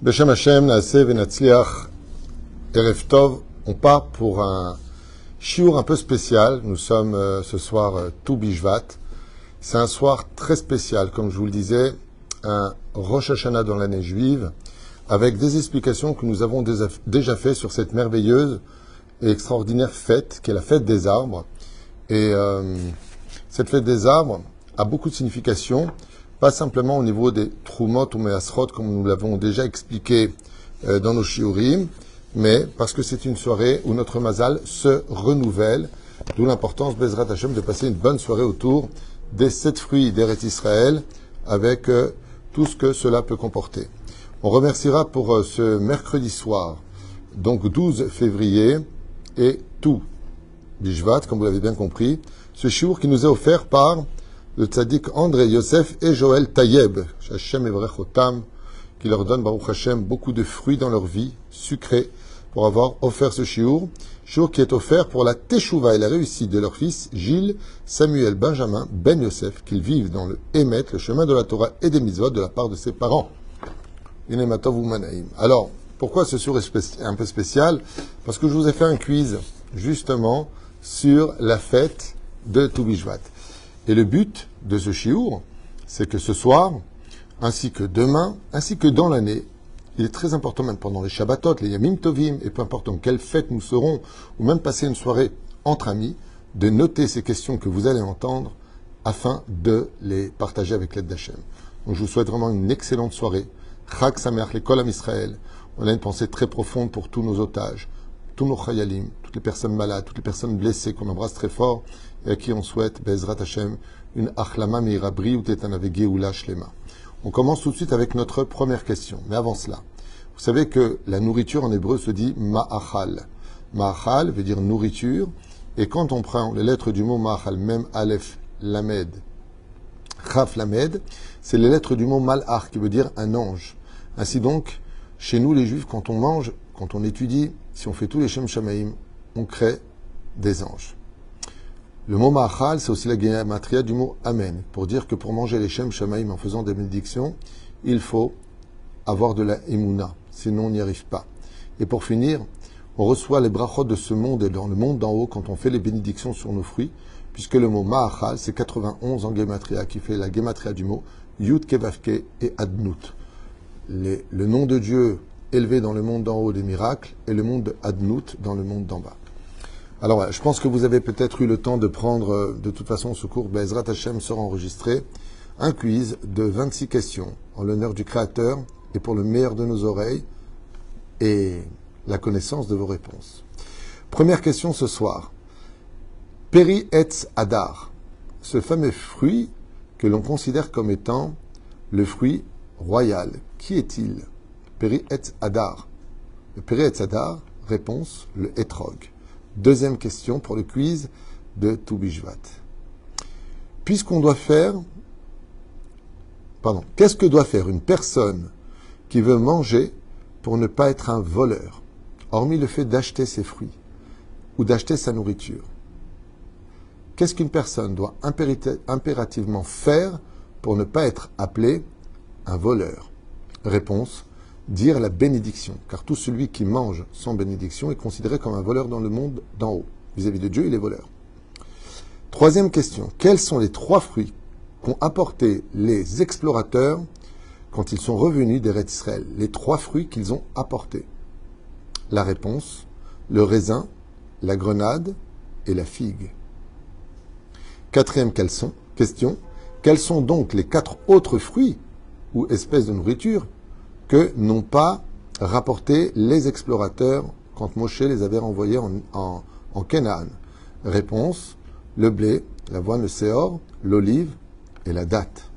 Beshem Hashem, Naaseh Venatzliach, Erev Tov. On part pour un shiur un peu spécial. Nous sommes ce soir tout Bishvat. C'est un soir très spécial, comme je vous le disais, un Rosh Hashanah dans l'année juive, avec des explications que nous avons déjà fait sur cette merveilleuse et extraordinaire fête, qui est la fête des arbres. Et cette fête des arbres a beaucoup de significations, pas simplement au niveau des Trumot ou Measrot, comme nous l'avons déjà expliqué dans nos shiurim, mais parce que c'est une soirée où notre mazal se renouvelle, d'où l'importance, Bezrat Hashem, de passer une bonne soirée autour des 7 fruits d'Eretz Israël, avec tout ce que cela peut comporter. On remerciera pour ce mercredi soir, donc 12 février, et tout Bishvat, comme vous l'avez bien compris, ce shiur qui nous est offert par le tzaddik André Yosef et Joël Tayeb, Hashem Evrech Otam, qui leur donne, Baruch Hashem, beaucoup de fruits dans leur vie, sucrés, pour avoir offert ce shiur qui est offert pour la teshuva et la réussite de leur fils Gilles, Samuel, Benjamin, Ben Yosef, qu'ils vivent dans le Hémet, le chemin de la Torah et des mitzvot de la part de ses parents. Inematov ou Manaïm. Alors, pourquoi ce shiur est un peu spécial? Parce que je vous ai fait un quiz, justement, sur la fête de Tu Bishvat. Et le but de ce shiur, c'est que ce soir, ainsi que demain, ainsi que dans l'année, il est très important, même pendant les Shabbatot, les Yamim Tovim, et peu importe dans quelle fête nous serons, ou même passer une soirée entre amis, de noter ces questions que vous allez entendre, afin de les partager avec l'aide d'Hachem. Donc je vous souhaite vraiment une excellente soirée. Chag Sameach l'Ekol Am Israël. On a une pensée très profonde pour tous nos otages, tous nos chayalim, toutes les personnes malades, toutes les personnes blessées qu'on embrasse très fort, et à qui on souhaite, Bezrat Hashem, une achlama meira briut et anavegi oula shlema. On commence tout de suite avec notre première question. Mais avant cela, vous savez que la nourriture en hébreu se dit ma'achal. Ma'achal veut dire nourriture, et quand on prend les lettres du mot ma'achal, même aleph, lamed, chaf, lamed, c'est les lettres du mot malach, qui veut dire un ange. Ainsi donc, chez nous les juifs, quand on mange, quand on étudie, si on fait tous les Shem Shamaim, on crée des anges. Le mot ma'achal, c'est aussi la gematria du mot amen, pour dire que pour manger les Shem Shamaim en faisant des bénédictions, il faut avoir de la émouna, sinon on n'y arrive pas. Et pour finir, on reçoit les brachot de ce monde et dans le monde d'en haut quand on fait les bénédictions sur nos fruits, puisque le mot ma'achal, c'est 91 en gematria, qui fait la gematria du mot Yud Kevavke et Adnout. Le nom de Dieu élevé dans le monde d'en haut des miracles et le monde de Adnout dans le monde d'en bas. Alors voilà, je pense que vous avez peut-être eu le temps de prendre, de toute façon, ce cours, Bezrat Hashem sera enregistré, un quiz de 26 questions en l'honneur du Créateur et pour le meilleur de nos oreilles et la connaissance de vos réponses. Première question ce soir. Peri Etz Adar, ce fameux fruit que l'on considère comme étant le fruit royal. Qui est-il? Peri Etz Adar. Le Peri Etz Adar, réponse, le Etrog. Deuxième question pour le quiz de Tu Bishvat. Puisqu'on doit faire... qu'est-ce que doit faire une personne qui veut manger pour ne pas être un voleur, hormis le fait d'acheter ses fruits ou d'acheter sa nourriture? Qu'est-ce qu'une personne doit impérativement faire pour ne pas être appelé un voleur? Réponse, dire la bénédiction, car tout celui qui mange sans bénédiction est considéré comme un voleur dans le monde d'en haut. Vis-à-vis de Dieu, il est voleur. Troisième question, quels sont les 3 fruits qu'ont apporté les explorateurs quand ils sont revenus d'Eretz Israël? Les 3 fruits qu'ils ont apportés. La réponse, le raisin, la grenade et la figue. Quatrième question, quels sont donc les 4 autres fruits ou espèces de nourriture que n'ont pas rapporté les explorateurs quand Moshe les avait renvoyés en Canaan? Réponse, le blé, l'avoine, le séor, l'olive et la date.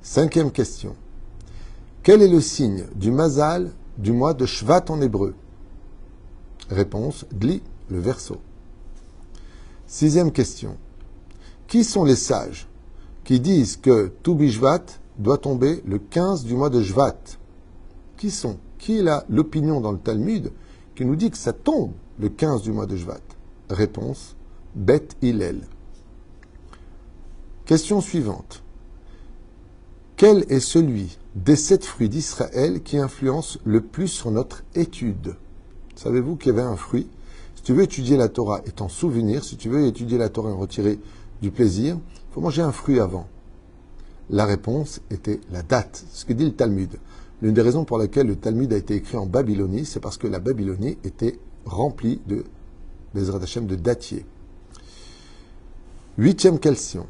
Cinquième question. Quel est le signe du mazal du mois de Shvat en hébreu? Réponse, Dli, le verseau. Sixième question. Qui sont les sages qui disent que Tu Bishvat doit tomber le 15 du mois de Shvat? Qui sont? Qui est l'opinion dans le Talmud qui nous dit que ça tombe le 15 du mois de Shvat? Réponse, Bet Hillel. Question suivante. Quel est celui des 7 fruits d'Israël qui influencent le plus sur notre étude. Savez-vous qu'il y avait un fruit? Si tu veux étudier la Torah et t'en souvenir, si tu veux étudier la Torah et en retirer du plaisir, il faut manger un fruit avant. La réponse était la date, ce que dit le Talmud. L'une des raisons pour lesquelles le Talmud a été écrit en Babylonie, c'est parce que la Babylonie était remplie de Bezrat Hashem, de dattiers. 8e question.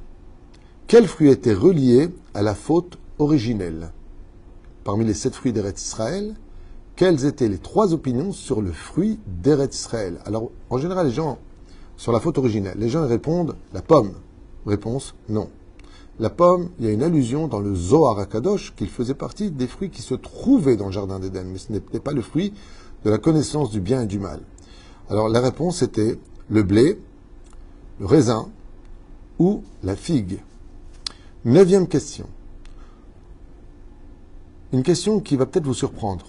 Quel fruit était relié à la faute originelle? Parmi les 7 fruits d'Eretz Israël, quelles étaient les 3 opinions sur le fruit d'Eretz Israël? Alors, en général, les gens, sur la faute originelle, les gens répondent la pomme. Réponse, non. La pomme, il y a une allusion dans le Zohar HaKadosh qu'il faisait partie des fruits qui se trouvaient dans le jardin d'Éden, mais ce n'était pas le fruit de la connaissance du bien et du mal. Alors, la réponse était le blé, le raisin ou la figue. 9e question. Une question qui va peut-être vous surprendre.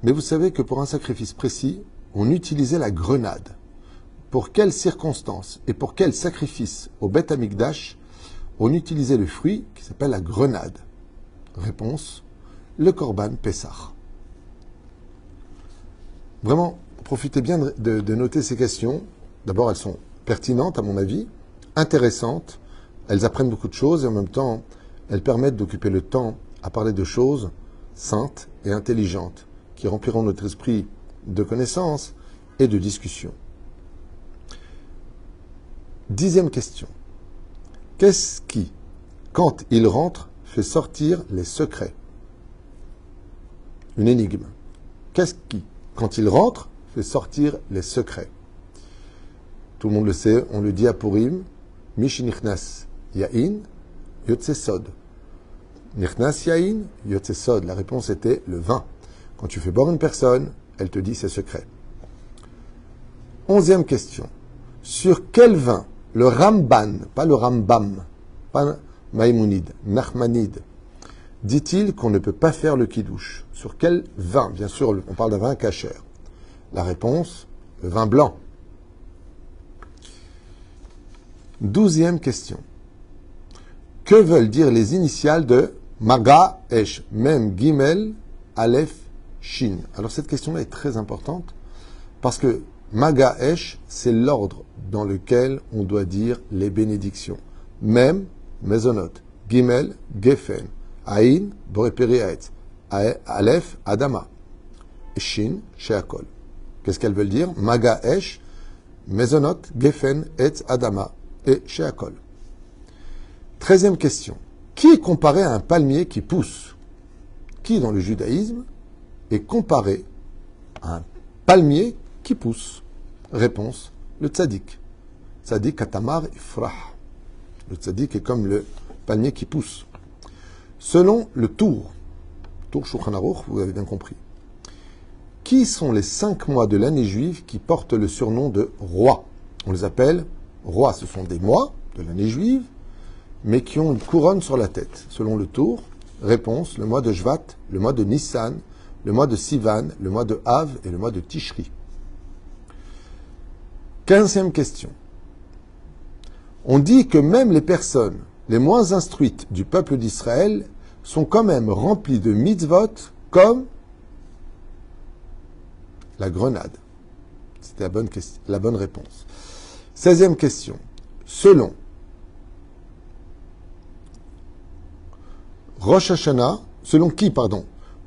Mais vous savez que pour un sacrifice précis, on utilisait la grenade. Pour quelles circonstances et pour quel sacrifice au Beth Amikdash on utilisait le fruit qui s'appelle la grenade? Réponse, le Korban Pessah. Vraiment, profitez bien de noter ces questions. D'abord, elles sont pertinentes à mon avis, intéressantes, elles apprennent beaucoup de choses et en même temps, elles permettent d'occuper le temps à parler de choses saintes et intelligentes qui rempliront notre esprit de connaissances et de discussion. 10e question. Qu'est-ce qui, quand il rentre, fait sortir les secrets? Une énigme. Qu'est-ce qui, quand il rentre, fait sortir les secrets? Tout le monde le sait, on le dit à Purim, Mish nichnas yain yotse sod. Nichnas yain yotse sod. La réponse était le vin. Quand tu fais boire une personne, elle te dit ses secrets. 11e question. Sur quel vin le Ramban, pas le Rambam, pas Maïmonide, Nachmanide, dit-il qu'on ne peut pas faire le kidouche? Sur quel vin? Bien sûr, on parle d'un vin kasher. La réponse, le vin blanc. 12e question. Que veulent dire les initiales de Maga Esh, Mem Gimel Aleph Shin? Alors cette question-là est très importante parce que Maga Esh, c'est l'ordre dans lequel on doit dire les bénédictions. Mem, Mezonot. Gimel, Gefen. Aïn, Boreperi Aetz. Aleph, Adama. Shin, Sheakol. Qu'est-ce qu'elles veulent dire? Maga Esh, Mezonot, Gefen, Etz, Adama et Sheakol. 13e question. Qui est comparé à un palmier qui pousse? Qui dans le judaïsme est comparé à un palmier qui pousse? Réponse, le tzaddik. Tzaddik katamar ifrah. Le tzaddik est comme le palmier qui pousse. Selon le Tour Shulchan Aruch, vous avez bien compris. Qui sont les 5 mois de l'année juive qui portent le surnom de roi? On les appelle rois. Ce sont des mois de l'année juive, mais qui ont une couronne sur la tête. Selon le Tour, réponse, le mois de Shvat, le mois de Nissan, le mois de Sivan, le mois de Av et le mois de Tishri. 15e question. On dit que même les personnes les moins instruites du peuple d'Israël sont quand même remplies de mitzvot comme la grenade. C'était la bonne réponse. 16e question. Selon Rosh Hashanah, selon qui,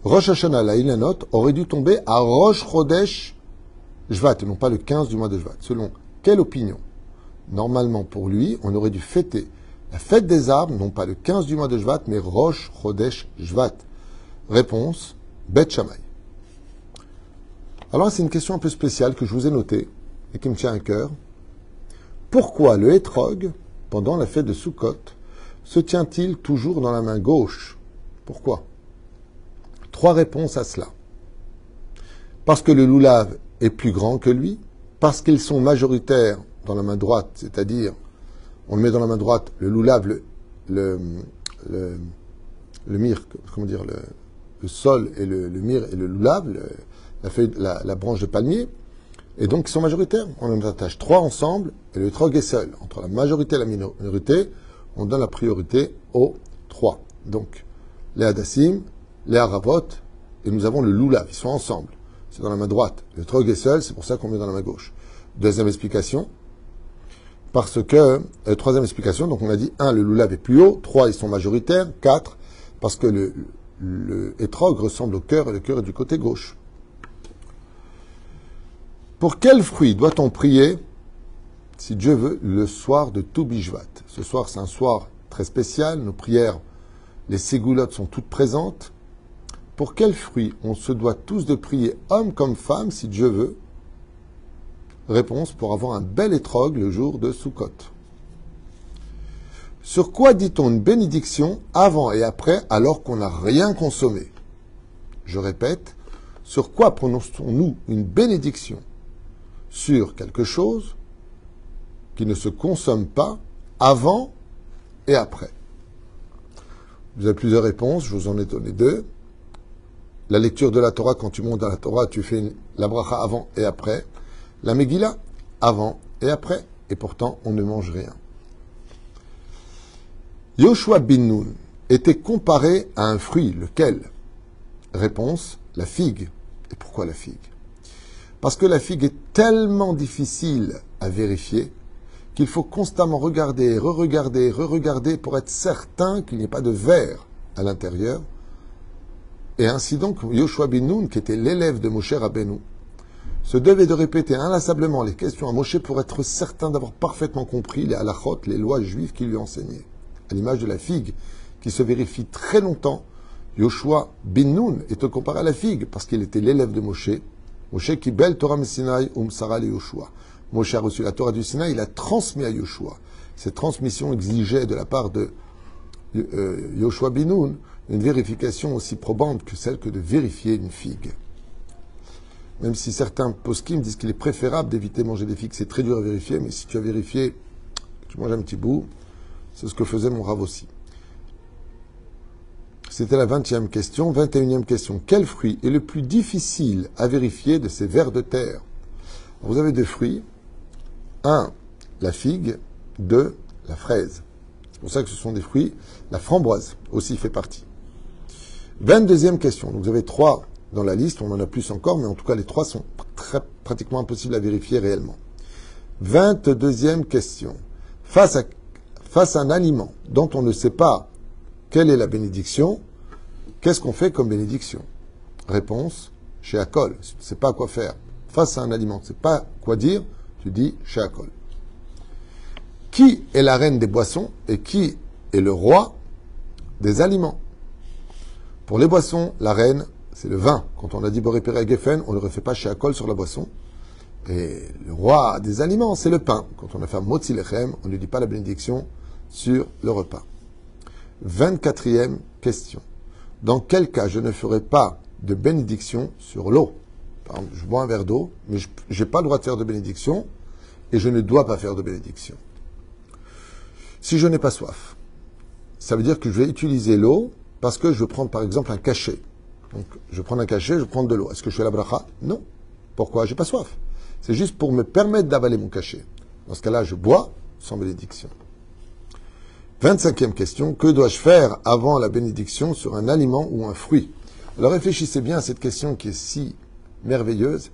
Rosh Hashanah, la Ilanot, aurait dû tomber à Rosh Chodesh Shvat, et non pas le 15 du mois de Shvat. Selon quelle opinion? Normalement, pour lui, on aurait dû fêter la fête des arbres, non pas le 15 du mois de Shvat, mais Rosh Chodesh Shvat. Réponse, Bet Shammai. Alors, c'est une question un peu spéciale que je vous ai notée et qui me tient à cœur. Pourquoi le hétrog, pendant la fête de Sukkot, se tient-il toujours dans la main gauche? Pourquoi? 3 réponses à cela. Parce que le loulav est plus grand que lui, parce qu'ils sont majoritaires dans la main droite, c'est-à-dire, on le met dans la main droite, le loulav, le myrrhe, comment dire, le sol et le myrrhe et le loulav, la branche de palmier, et donc ils sont majoritaires. On en attache 3 ensemble, et le hétrog est seul. Entre la majorité et la minorité, on donne la priorité aux 3. Donc, les hadassim, les haravot, et nous avons le lulav. Ils sont ensemble. C'est dans la main droite. Le trog est seul, c'est pour ça qu'on met dans la main gauche. Deuxième explication. Parce que, troisième explication, donc on a dit, 1, le lulav est plus haut, 3, ils sont majoritaires, 4, parce que le étrog ressemble au cœur, et le cœur est du côté gauche. Pour quel fruit doit-on prier, si Dieu veut, le soir de Tou Bishvat? Ce soir, c'est un soir très spécial, nos prières, les ségoulottes sont toutes présentes. Pour quel fruit on se doit tous de prier, homme comme femme, si Dieu veut? Réponse, pour avoir un bel étrog le jour de Sukkot. Sur quoi dit-on une bénédiction avant et après alors qu'on n'a rien consommé? Je répète, sur quoi prononçons-nous une bénédiction? Sur quelque chose qui ne se consomme pas avant et après. Vous avez plusieurs réponses, je vous en ai donné 2. La lecture de la Torah, quand tu montes dans la Torah, tu fais la bracha avant et après. La Megillah, avant et après. Et pourtant, on ne mange rien. Yoshua bin Nun était comparé à un fruit, lequel? Réponse, la figue. Et pourquoi la figue? Parce que la figue est tellement difficile à vérifier qu'il faut constamment regarder, re-regarder, re-regarder pour être certain qu'il n'y ait pas de verre à l'intérieur. Et ainsi donc, Yoshua bin Nun, qui était l'élève de Moshe Rabbeinu, se devait de répéter inlassablement les questions à Moshe pour être certain d'avoir parfaitement compris les halachot, les lois juives qu'il lui enseignait. À l'image de la figue, qui se vérifie très longtemps, Yoshua bin Nun est comparé à la figue, parce qu'il était l'élève de Moshe. Moshe qui bel Torah Sinai Sara le Yoshua. Moshe a reçu la Torah du Sinaï, il a transmis à Yoshua. Cette transmission exigeait de la part de Yoshua bin Nun une vérification aussi probante que celle que de vérifier une figue. Même si certains poskim disent qu'il est préférable d'éviter de manger des figues, c'est très dur à vérifier, mais si tu as vérifié, tu manges un petit bout, c'est ce que faisait mon Rav aussi. C'était la 20e question. 21e question. Quel fruit est le plus difficile à vérifier de ces vers de terre? Vous avez 2 fruits. 1, la figue. 2, la fraise. C'est pour ça que ce sont des fruits. La framboise aussi fait partie. 22e question. Donc vous avez 3 dans la liste. On en a plus encore, mais en tout cas les 3 sont pratiquement impossibles à vérifier réellement. 22e question. Face à un aliment dont on ne sait pas quelle est la bénédiction, qu'est-ce qu'on fait comme bénédiction? Réponse, chez Akol. Si tu ne sais pas quoi faire face à un aliment, tu ne sais pas quoi dire, tu dis chez Akol. Qui est la reine des boissons et qui est le roi des aliments? Pour les boissons, la reine, c'est le vin. Quand on a dit Boré Péré Geffen, on ne le refait pas chez Akol sur la boisson. Et le roi des aliments, c'est le pain. Quand on a fait Motzi Lechem, on ne dit pas la bénédiction sur le repas. 24e question. Dans quel cas je ne ferai pas de bénédiction sur l'eau? Par exemple, je bois un verre d'eau, mais je n'ai pas le droit de faire de bénédiction et je ne dois pas faire de bénédiction. Si je n'ai pas soif, ça veut dire que je vais utiliser l'eau parce que je veux prendre par exemple un cachet. Donc je prends un cachet, je prends de l'eau. Est-ce que je fais la bracha? Non. Pourquoi? J'ai pas soif. C'est juste pour me permettre d'avaler mon cachet. Dans ce cas-là, je bois sans bénédiction. 25e question, que dois-je faire avant la bénédiction sur un aliment ou un fruit? Alors réfléchissez bien à cette question qui est si merveilleuse.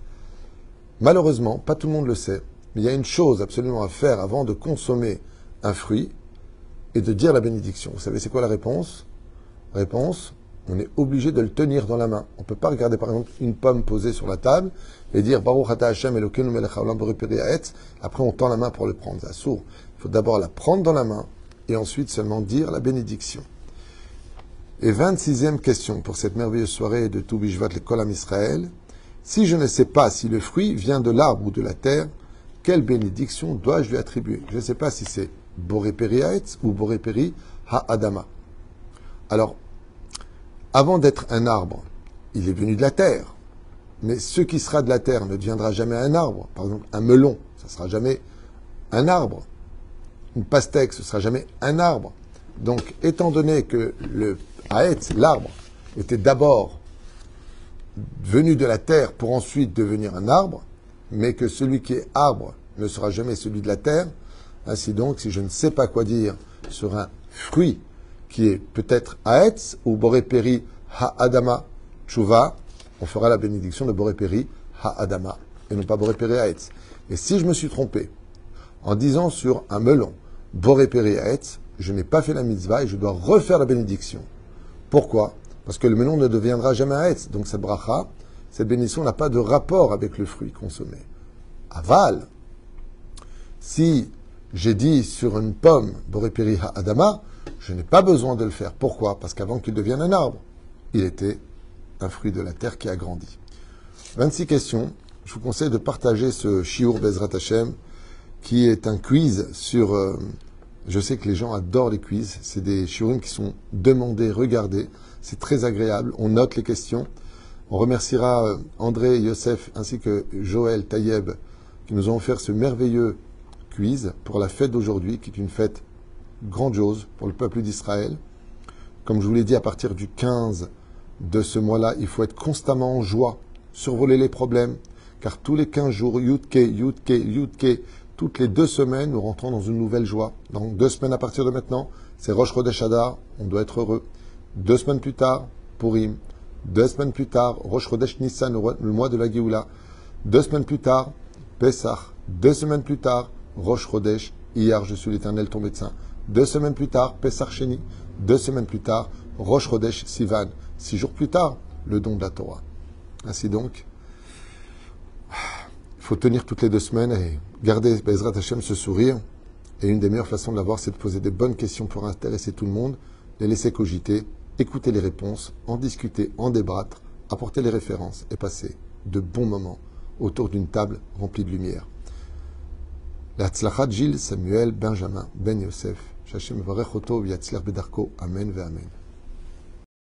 Malheureusement, pas tout le monde le sait, mais il y a une chose absolument à faire avant de consommer un fruit et de dire la bénédiction. Vous savez c'est quoi la réponse? Réponse, on est obligé de le tenir dans la main. On ne peut pas regarder par exemple une pomme posée sur la table et dire Baruch ata Hashem Elokeinu melech haolam borei peri ha'etz. Après on tend la main pour le prendre. C'est sourd. Il faut d'abord la prendre dans la main et ensuite seulement dire la bénédiction. Et 26e question pour cette merveilleuse soirée de Tou Bishvat l'Ekol Am Israël. Si je ne sais pas si le fruit vient de l'arbre ou de la terre, quelle bénédiction dois-je lui attribuer? Je ne sais pas si c'est Borei Peri Ha'etz ou Borei Peri Ha'adama. Alors, avant d'être un arbre, il est venu de la terre. Mais ce qui sera de la terre ne deviendra jamais un arbre. Par exemple, un melon, ça ne sera jamais un arbre. Une pastèque, ce ne sera jamais un arbre. Donc, étant donné que le Haetz, l'arbre, était d'abord venu de la terre pour ensuite devenir un arbre, mais que celui qui est arbre ne sera jamais celui de la terre, ainsi donc, si je ne sais pas quoi dire sur un fruit qui est peut-être Haetz ou Borei Peri Ha'adama Tshuva, on fera la bénédiction de Boré Peri Ha'adama, et non pas Boré Peri Haetz. Et si je me suis trompé en disant sur un melon Boré Peri Haetz, je n'ai pas fait la mitzvah et je dois refaire la bénédiction. Pourquoi? Parce que le melon ne deviendra jamais Haetz. Donc cette bracha, cette bénédiction n'a pas de rapport avec le fruit consommé. Aval, si j'ai dit sur une pomme Boré Peri Ha'adama, je n'ai pas besoin de le faire. Pourquoi? Parce qu'avant qu'il devienne un arbre, il était un fruit de la terre qui a grandi. 26 questions. Je vous conseille de partager ce Shiur Bezrat Hashem, qui est un quiz sur... je sais que les gens adorent les quiz. C'est des shiurim qui sont demandés, regardés. C'est très agréable. On note les questions. On remerciera André, Yosef, ainsi que Joël, Tayeb, qui nous ont offert ce merveilleux quiz pour la fête d'aujourd'hui, qui est une fête grandiose pour le peuple d'Israël. Comme je vous l'ai dit, à partir du 15 de ce mois-là, il faut être constamment en joie, survoler les problèmes, car tous les 15 jours, Yudke, Yudke, Yudke, toutes les 2 semaines, nous rentrons dans une nouvelle joie. Donc 2 semaines à partir de maintenant, c'est Rosh Chodesh Adar, on doit être heureux. 2 semaines plus tard, Purim. 2 semaines plus tard, Rosh Chodesh Nissan, le mois de la Géoula. 2 semaines plus tard, Pesach. 2 semaines plus tard, Rosh Chodesh, Iyar, je suis l'Éternel, ton médecin. 2 semaines plus tard, Pesach Sheni. 2 semaines plus tard, Rosh Chodesh Sivan. 6 jours plus tard, le don de la Torah. Ainsi donc, il faut tenir toutes les 2 semaines et garder Bezrat Hashem ce sourire. Et une des meilleures façons de l'avoir, c'est de poser des bonnes questions pour intéresser tout le monde, les laisser cogiter, écouter les réponses, en discuter, en débattre, apporter les références et passer de bons moments autour d'une table remplie de lumière. La Tzlachat Gilles Samuel Benjamin Ben Yosef, Shashem Varech Oto V'Yatzlach Bedarko, Amen Ve Amen.